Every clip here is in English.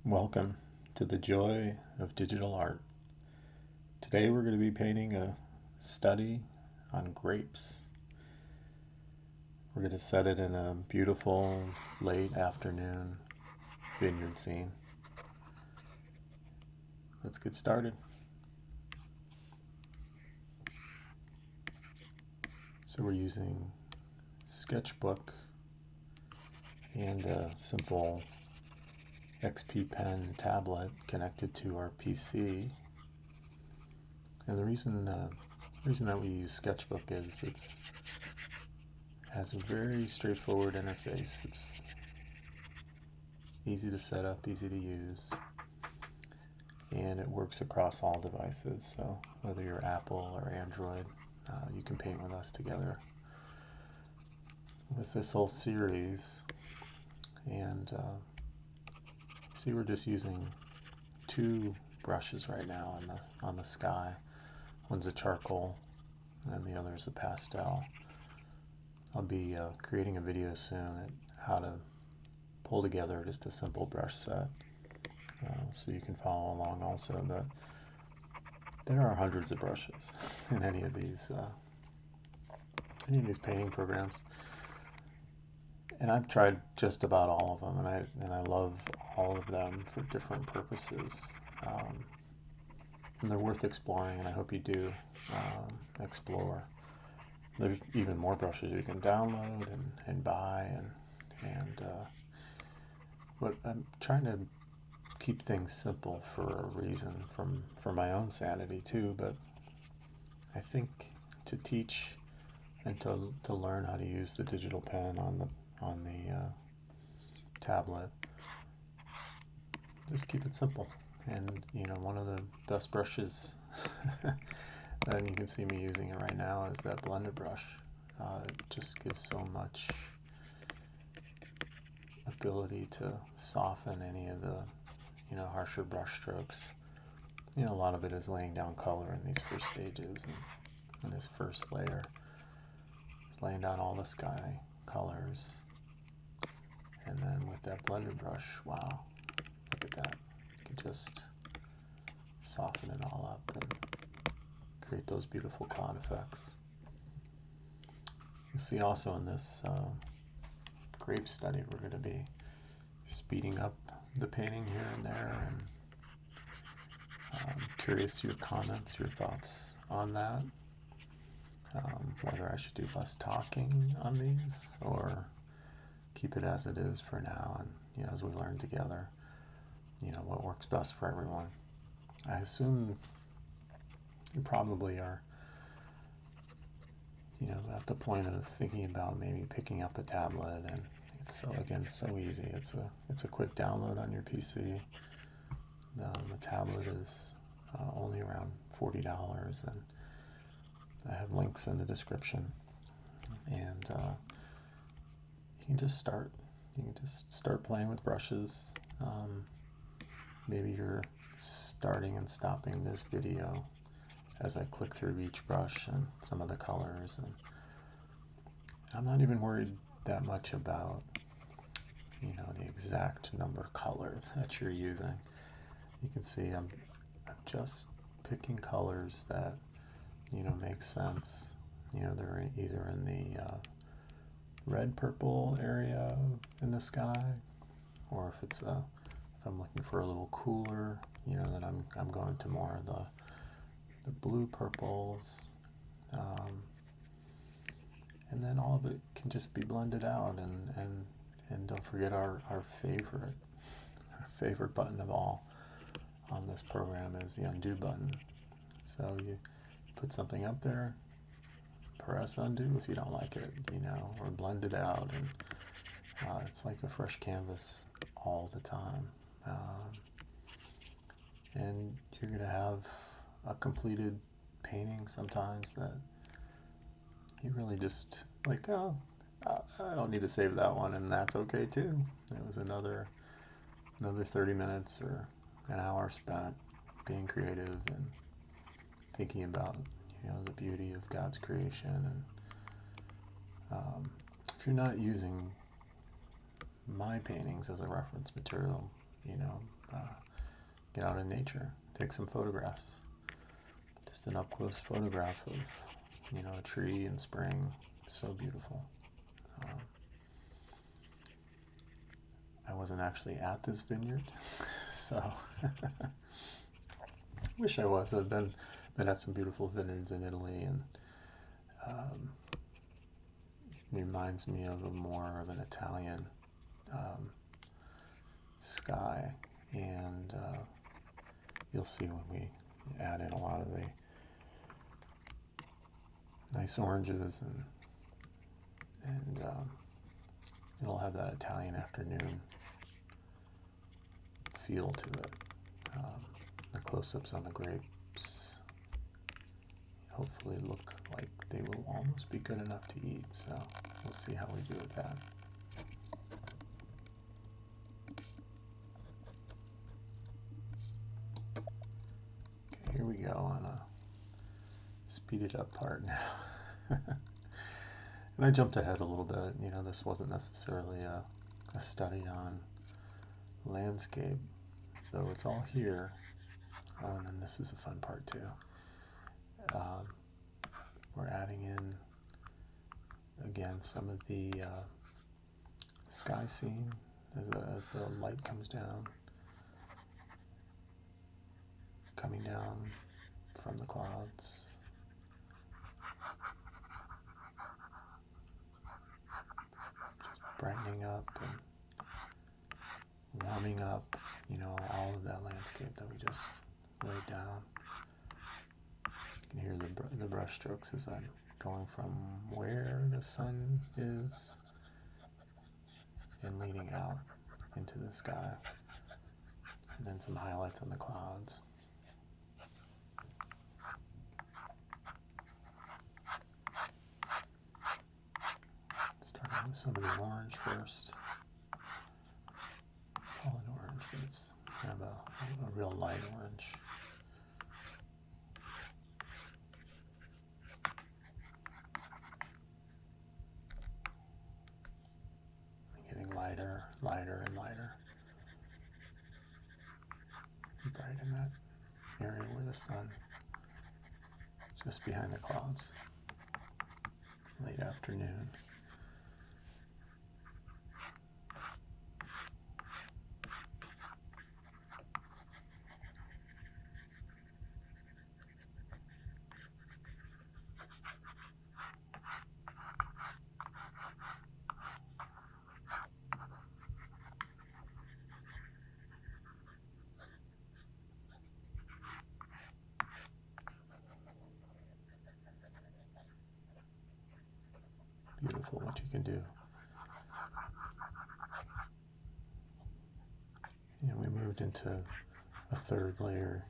Welcome to the joy of digital art. Today we're going to be painting a study on grapes. We're going to set it in a beautiful late afternoon vineyard scene. Let's get started. So we're using sketchbook and a simple XP pen tablet connected to our PC. And the reason that we use sketchbook is it has a very straightforward interface. It's easy to set up, easy to use, and it works across all devices. So whether you're Apple or Android, you can paint with us together with this whole series. And see, we're just using two brushes right now on the sky. One's a charcoal and the other is a pastel. I'll be creating a video soon at how to pull together just a simple brush set, so you can follow along also. But there are hundreds of brushes in any of these painting programs, and I've tried just about all of them, and I love all of them for different purposes, and they're worth exploring, and I hope you do explore. There's even more brushes you can download and buy, and but I'm trying to keep things simple for a reason, for my own sanity too. But I think to teach and to learn how to use the digital pen on the tablet, just keep it simple. And one of the best brushes and you can see me using it right now is that blended brush. It just gives so much ability to soften any of the harsher brush strokes. A lot of it is laying down color in these first stages, and in this first layer, laying down all the sky colors. And then with that blended brush, wow, look at that. You can just soften it all up and create those beautiful cloud effects. You'll see also in this grape study, we're going to be speeding up the painting here and there, and I'm curious your comments, your thoughts on that. Whether I should do less talking on these or keep it as it is for now, and as we learn together, what works best for everyone. I assume you probably are at the point of thinking about maybe picking up a tablet, and it's so easy. It's a quick download on your PC. The tablet is only around $40, and I have links in the description. And you can just start playing with brushes. Maybe you're starting and stopping this video as I click through each brush and some of the colors, and I'm not even worried that much about the exact number of color that you're using. You can see I'm just picking colors that make sense. They're either in the red purple area in the sky, or if I'm looking for a little cooler, then I'm going to more of the blue purples, and then all of it can just be blended out. And don't forget our favorite button of all on this program is the undo button. So you put something up there, press undo if you don't like it, or blend it out, and it's like a fresh canvas all the time. And you're going to have a completed painting sometimes that you really just like, oh, I don't need to save that one, and that's okay too. It was another 30 minutes or an hour spent being creative and thinking about the beauty of God's creation. And if you're not using my paintings as a reference material, you know, get out in nature, take some photographs. Just an up-close photograph of, you know, a tree in spring. So beautiful. I wasn't actually at this vineyard, so wish I was. I've been at some beautiful vineyards in Italy, and reminds me of more of an Italian sky, and you'll see when we add in a lot of the nice oranges, and it'll have that Italian afternoon feel to it. The close-ups on the grapes hopefully look like they will almost be good enough to eat, so we'll see how we do with that. Okay, here we go on a speeded up part now. And I jumped ahead a little bit. You know, this wasn't necessarily a study on landscape, though it's all here. Oh, and then this is a fun part too. We're adding in, again, some of the sky scene as the light comes down, coming down from the clouds. Just brightening up and warming up, you know, all of that landscape that we just laid down. You can hear the brush strokes as I'm going from where the sun is and leading out into the sky, and then some highlights on the clouds. Starting with some of the orange first. Call it orange, but it's kind of a real light orange. Lighter and lighter. Bright in that area where the sun is just behind the clouds. Late afternoon. Beautiful what you can do. And we moved into a third layer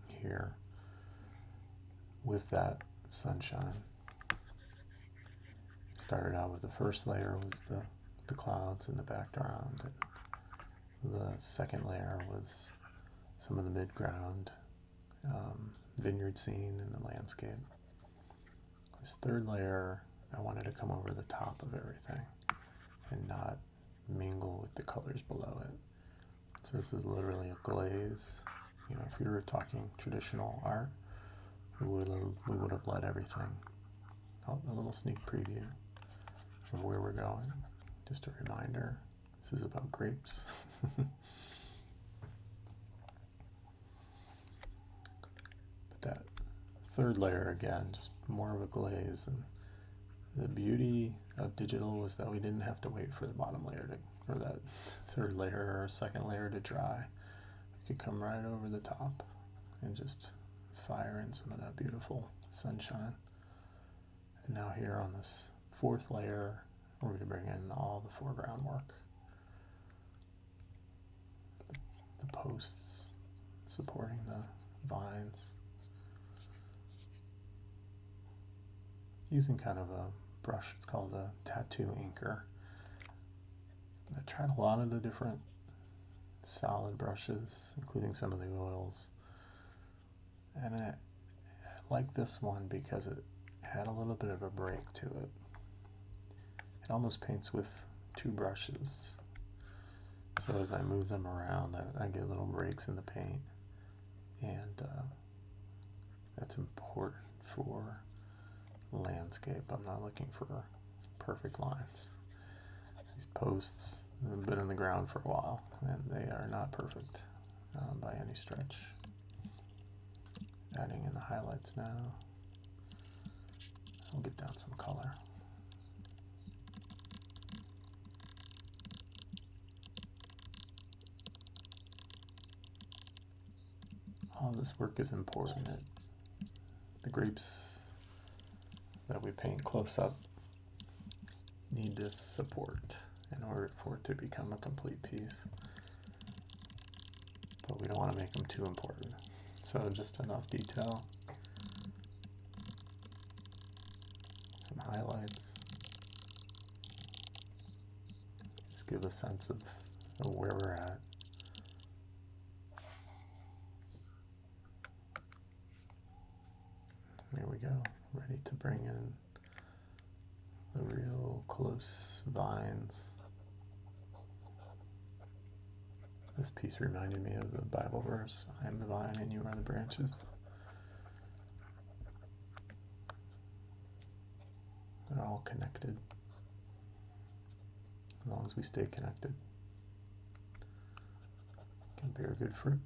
here with that sunshine. Started out with the first layer was the clouds in the background. And the second layer was some of the mid-ground vineyard scene and the landscape. This third layer, I wanted to come over the top of everything and not mingle with the colors below it. So this is literally a glaze. You know, if we were talking traditional art, we would have let everything. Oh, a little sneak preview of where we're going. Just a reminder, this is about grapes. But that third layer, again, just more of a glaze. And the beauty of digital was that we didn't have to wait for the bottom layer or that third layer or second layer to dry. We could come right over the top and just fire in some of that beautiful sunshine. And now here on this fourth layer, we're going to bring in all the foreground work. The posts supporting the vines. Using kind of a brush, it's called a tattoo inker. I tried a lot of the different solid brushes, including some of the oils. And I like this one because it had a little bit of a break to it. It almost paints with two brushes. So as I move them around, I get little breaks in the paint, and that's important for landscape. I'm not looking for perfect lines. These posts have been in the ground for a while, and they are not perfect by any stretch. Adding in the highlights now. We'll get down some color. All this work is important. The grapes that we paint close up need this support in order for it to become a complete piece. But we don't want to make them too important. So just enough detail. Some highlights. Just give a sense of where we're at. Here we go, ready to bring in the real close vines. This piece reminded me of the Bible verse, I am the vine and you are the branches. They're all connected. As long as we stay connected, can bear good fruit.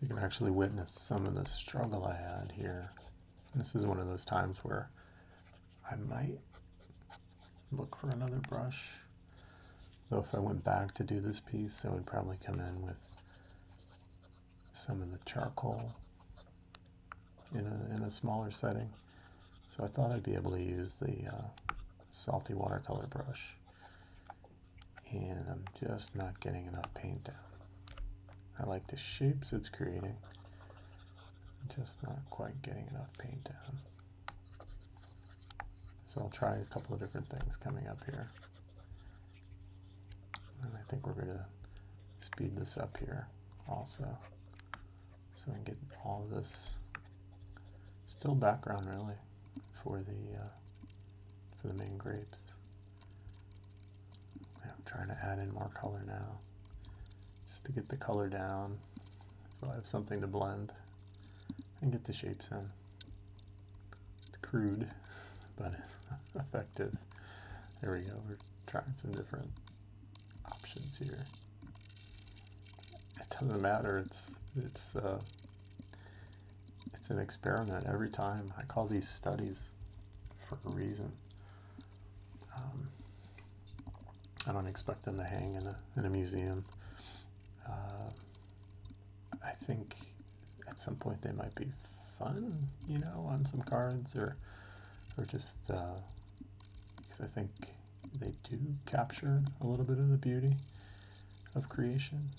You can actually witness some of the struggle I had here. This is one of those times where I might look for another brush. Though if I went back to do this piece, I would probably come in with some of the charcoal in a smaller setting. So I thought I'd be able to use the salty watercolor brush. And I'm just not getting enough paint down. I like the shapes it's creating, just not quite getting enough paint down. So I'll try a couple of different things coming up here. And I think we're going to speed this up here also. So we can get all of this still background really for the main grapes. I'm trying to add in more color now, just to get the color down, so I have something to blend and get the shapes in. It's crude, but effective. There we go. We're trying some different options here. It doesn't matter. It's an experiment every time. I call these studies for a reason. I don't expect them to hang in a museum. I think at some point they might be fun, on some cards, or just because I think they do capture a little bit of the beauty of creation.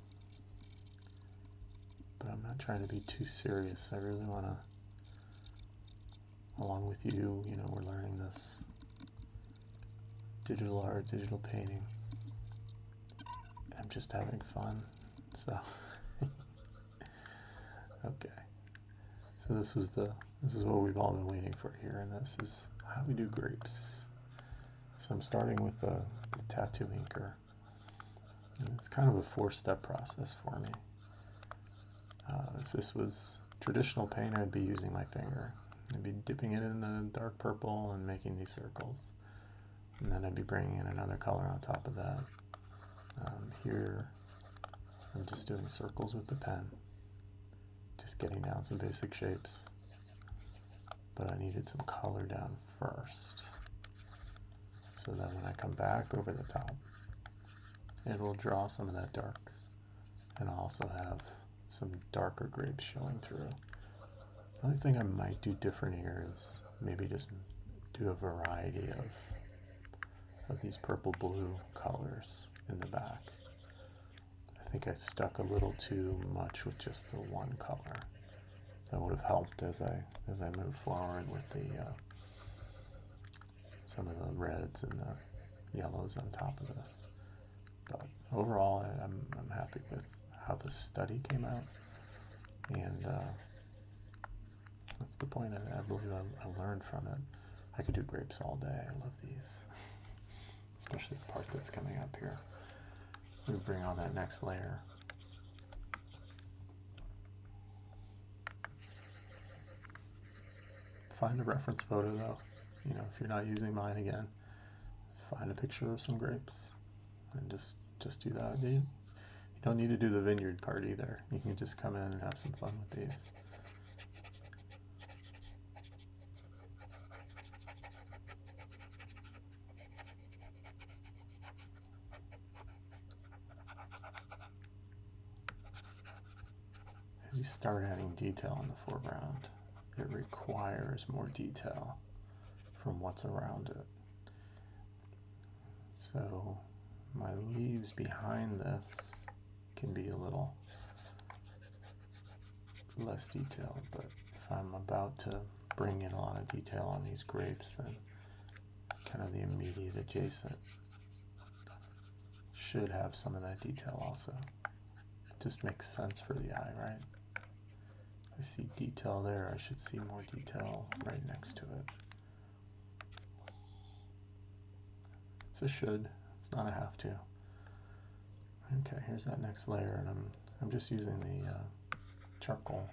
But I'm not trying to be too serious. I really want to, along with you, we're learning this digital art, digital painting. I'm just having fun. So okay. So this is what we've all been waiting for here, and this is how we do grapes. So I'm starting with the tattoo inker. And it's kind of a 4-step process for me. If this was traditional paint, I'd be using my finger. I'd be dipping it in the dark purple and making these circles. And then I'd be bringing in another color on top of that. Here, I'm just doing circles with the pen. Just getting down some basic shapes. But I needed some color down first, so that when I come back over the top, it will draw some of that dark, and also have some darker grapes showing through. The only thing I might do different here is maybe just do a variety of these purple blue colors in the back. I think I stuck a little too much with just the one color. That would have helped as I move forward with the some of the reds and the yellows on top of this. But overall, I'm happy with how the study came out, and that's the point. I believe I learned from it. I could do grapes all day. I love these, especially the part that's coming up here. We bring on that next layer. Find a reference photo though. You know, if you're not using mine again, find a picture of some grapes and just do that. You don't need to do the vineyard part either. You can just come in and have some fun with these. As you start adding detail in the foreground, it requires more detail from what's around it. So my leaves behind this can be a little less detailed, but if I'm about to bring in a lot of detail on these grapes, then kind of the immediate adjacent should have some of that detail also. It just makes sense for the eye, right? I see detail there, I should see more detail right next to it. It's a should, it's not a have to. Okay, here's that next layer, and I'm just using the charcoal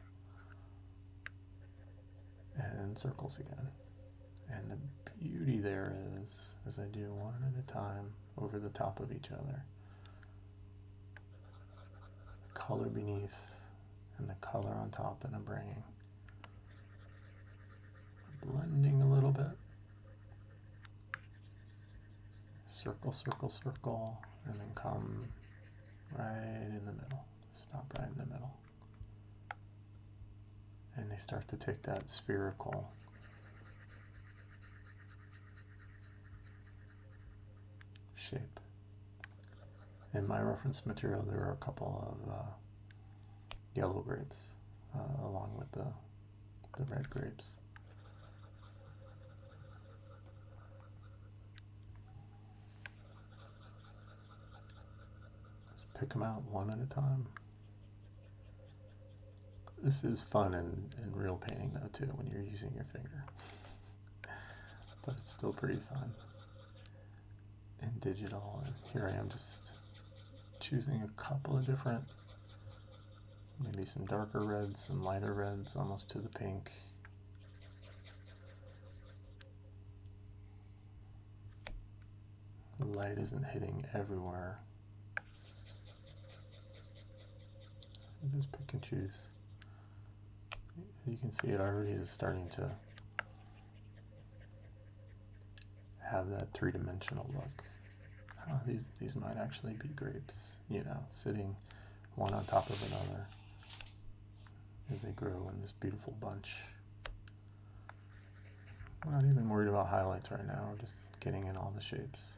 and circles again. And the beauty there is, as I do one at a time over the top of each other, the color beneath and the color on top that I'm bringing, blending a little bit. Circle, circle, circle, and then come right in the middle. Stop right in the middle. And they start to take that spherical shape. In my reference material, there are a couple of yellow grapes along with the red grapes. Just pick them out one at a time. This is fun in real painting though too, when you're using your finger. But it's still pretty fun in digital. And here I am just choosing a couple of different, maybe some darker reds, some lighter reds, almost to the pink. The light isn't hitting everywhere. So just pick and choose. You can see it already is starting to have that three-dimensional look. Oh, these might actually be grapes, you know, sitting one on top of another as they grow in this beautiful bunch. We're not even worried about highlights right now, we're just getting in all the shapes.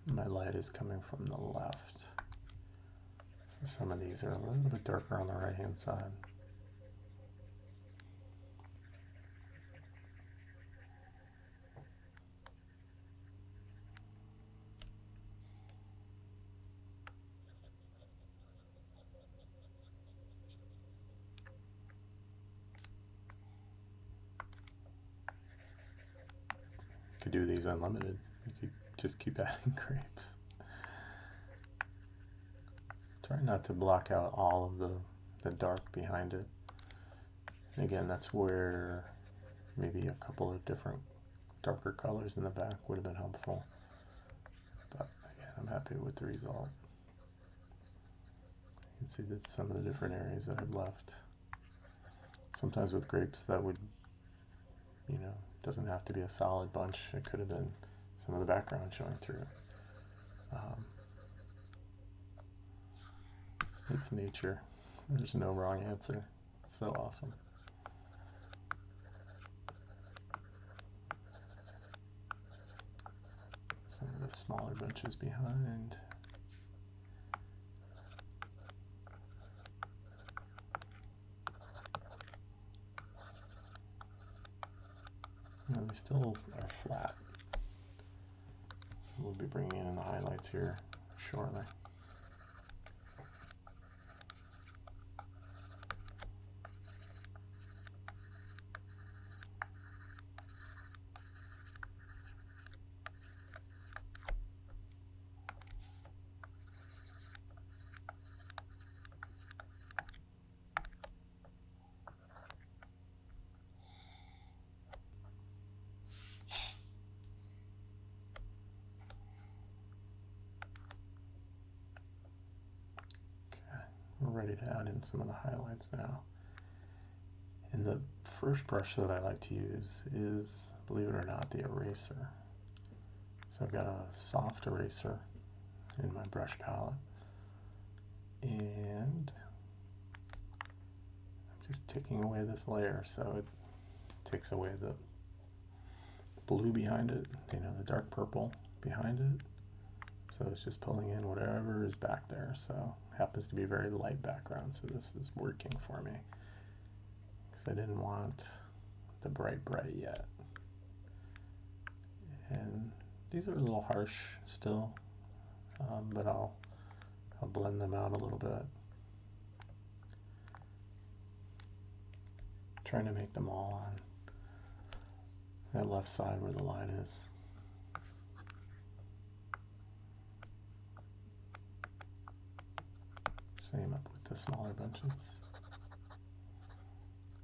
My light is coming from the left. So some of these are a little bit darker on the right hand side. could do these unlimited. You could just keep adding grapes. Try not to block out all of the dark behind it. And again, that's where maybe a couple of different darker colors in the back would have been helpful. But again, I'm happy with the result. You can see that some of the different areas that I've left. Sometimes with grapes that would, you know, doesn't have to be a solid bunch. It could have been some of the background showing through. It's nature. There's no wrong answer. It's so awesome. Some of the smaller bunches behind. And we still are flat. We'll be bringing in the highlights here shortly. We're ready to add in some of the highlights now. And the first brush that I like to use is, believe it or not, the eraser. So I've got a soft eraser in my brush palette. And I'm just taking away this layer so it takes away the blue behind it, you know, the dark purple behind it. So it's just pulling in whatever is back there. So it happens to be a very light background, so this is working for me. Because I didn't want the bright yet. And these are a little harsh still, but I'll blend them out a little bit. Trying to make them all on that left side where the line is. Same up with the smaller bunches.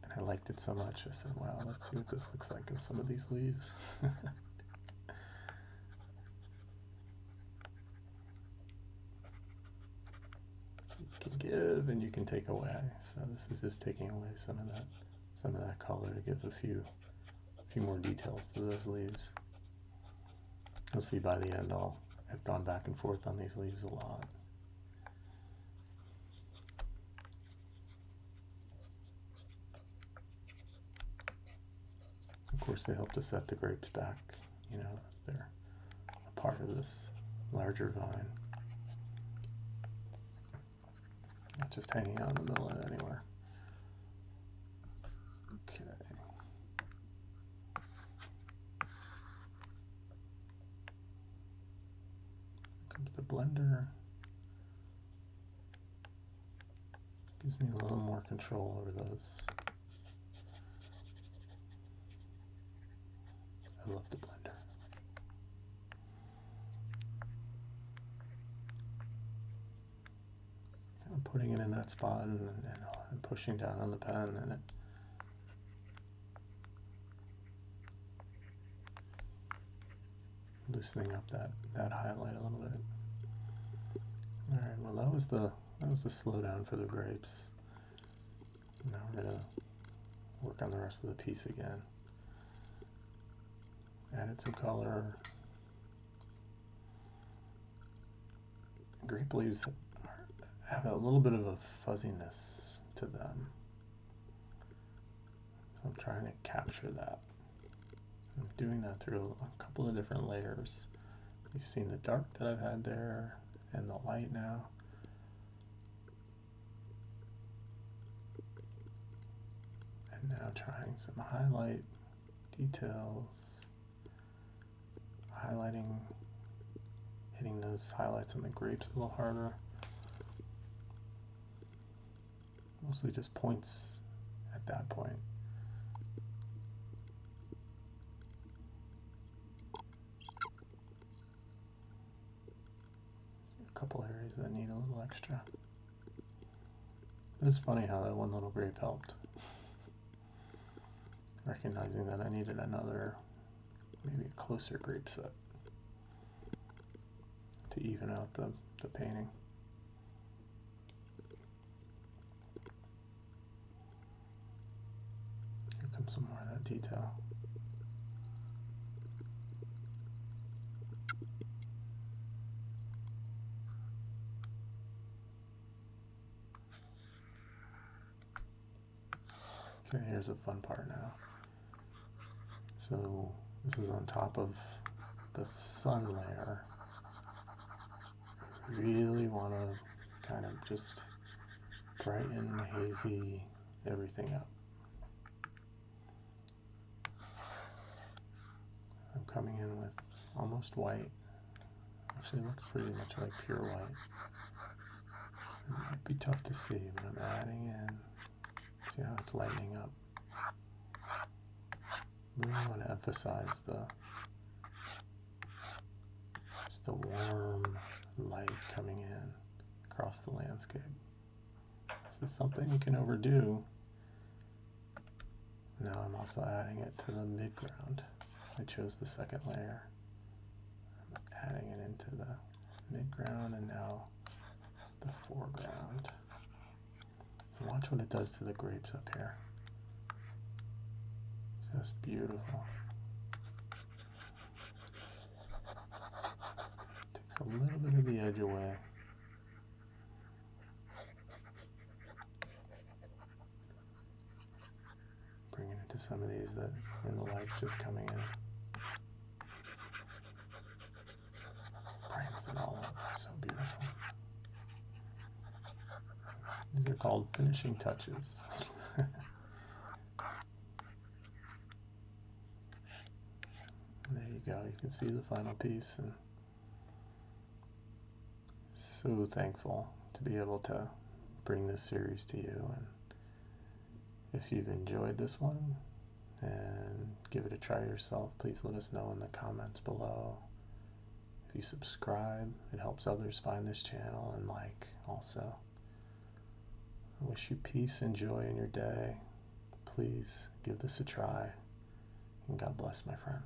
And I liked it so much, I said, wow, let's see what this looks like in some of these leaves. You can give and you can take away. So this is just taking away some of that color to give a few more details to those leaves. You'll see by the end I've gone back and forth on these leaves a lot. Of course, they help to set the grapes back. You know, they're a part of this larger vine. Not just hanging out in the middle of it anywhere. Okay. Comes the blender. Gives me a little more control over those. I love the blender. I'm putting it in that spot and pushing down on the pen, and it loosening up that highlight a little bit. All right, well that was the slowdown for the grapes. Now we're gonna work on the rest of the piece again. Added some color. Grape leaves have a little bit of a fuzziness to them. So I'm trying to capture that. I'm doing that through a couple of different layers. You've seen the dark that I've had there and the light now. And now trying some highlight details. Highlighting, hitting those highlights on the grapes a little harder. Mostly just points at that point. a couple areas that need a little extra. It's funny how that one little grape helped. Recognizing that I needed another, maybe a closer grape set to even out the painting. Here comes some more of that detail. Okay, here's the fun part now. So this is on top of the sun layer. Really want to kind of just brighten, hazy everything up. I'm coming in with almost white. Actually, it looks pretty much like pure white. It might be tough to see, but I'm adding in. See how it's lightening up. Really want to emphasize just the warm light coming in across the landscape. This is something you can overdo. Now I'm also adding it to the midground. I chose the second layer. I'm adding it into the midground and now the foreground. And watch what it does to the grapes up here. Just beautiful. Takes a little bit of the edge away. Bringing it to some of these that when the light's just coming in. Brightens it all up. So beautiful. These are called finishing touches. There you go. You can see the final piece, and so thankful to be able to bring this series to you. And if you've enjoyed this one and give it a try yourself, please let us know in the comments below. If you subscribe, it helps others find this channel, and like also. I wish you peace and joy in your day. Please give this a try, and God bless, my friend.